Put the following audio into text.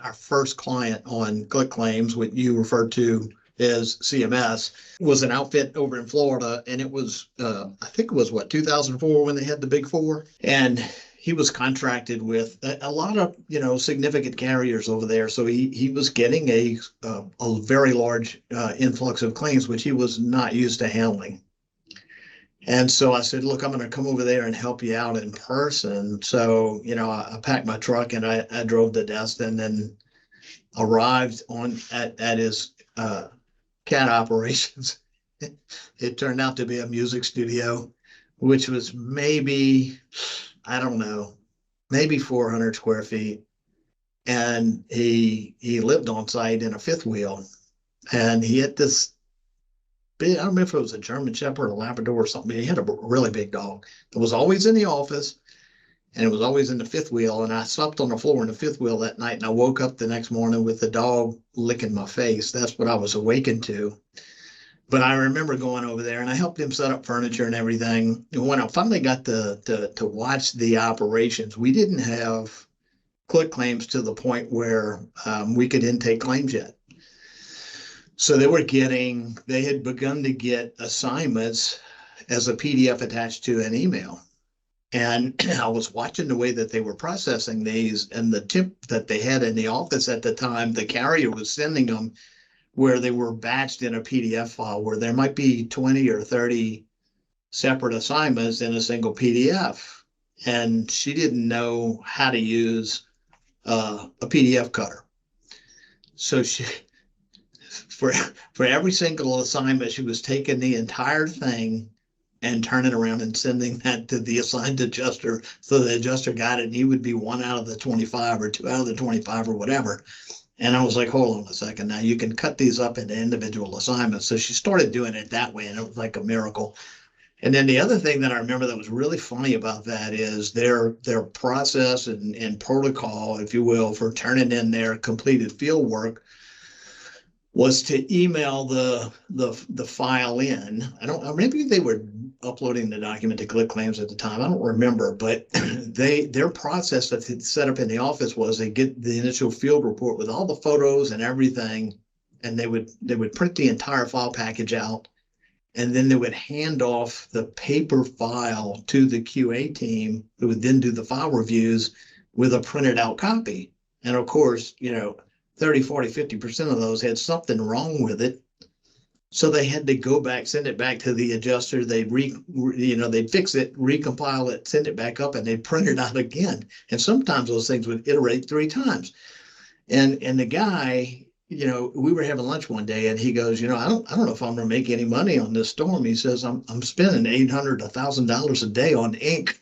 our first client on ClickClaims, what you referred to as CMS, was an outfit over in Florida. And it was, I think it was 2004 when they had the big four. And he was contracted with a lot of, significant carriers over there. So he was getting a very large influx of claims, which he was not used to handling. And so I said, look, I'm going to come over there and help you out in person. So, I packed my truck and I drove to Destin and arrived at his CAT operations. It turned out to be a music studio, which was maybe, I don't know, maybe 400 square feet. And he lived on site in a fifth wheel. And he had this big, I don't know if it was a German Shepherd or a Labrador or something. He had a really big dog. It was always in the office and it was always in the fifth wheel. And I slept on the floor in the fifth wheel that night. And I woke up the next morning with the dog licking my face. That's what I was awakened to. But I remember going over there and I helped him set up furniture and everything. And when I finally got to watch the operations, we didn't have ClickClaims to the point where we could intake claims yet. So they had begun to get assignments as a PDF attached to an email. And I was watching the way that they were processing these, and the tip that they had in the office at the time, the carrier was sending them where they were batched in a PDF file where there might be 20 or 30 separate assignments in a single PDF. And she didn't know how to use a PDF cutter. So for every single assignment, she was taking the entire thing and turning around and sending that to the assigned adjuster. So the adjuster got it and he would be 1 out of the 25 or 2 out of the 25 or whatever. And I was like, hold on a second. Now you can cut these up into individual assignments. So she started doing it that way and it was like a miracle. And then the other thing that I remember that was really funny about that is their process and protocol, if you will, for turning in their completed field work was to email the file in. Maybe they were uploading the document to ClickClaims at the time. I don't remember, but their process that they set up in the office was they get the initial field report with all the photos and everything, and they would print the entire file package out, and then they would hand off the paper file to the QA team, who would then do the file reviews with a printed out copy. And of course, 30, 40, 50% of those had something wrong with it. So they had to go back, send it back to the adjuster. They'd fix it, recompile it, send it back up, and they'd print it out again. And sometimes those things would iterate 3 times. And the guy, we were having lunch one day and he goes, I don't know if I'm going to make any money on this storm. He says, I'm spending $800, $1,000 a day on ink.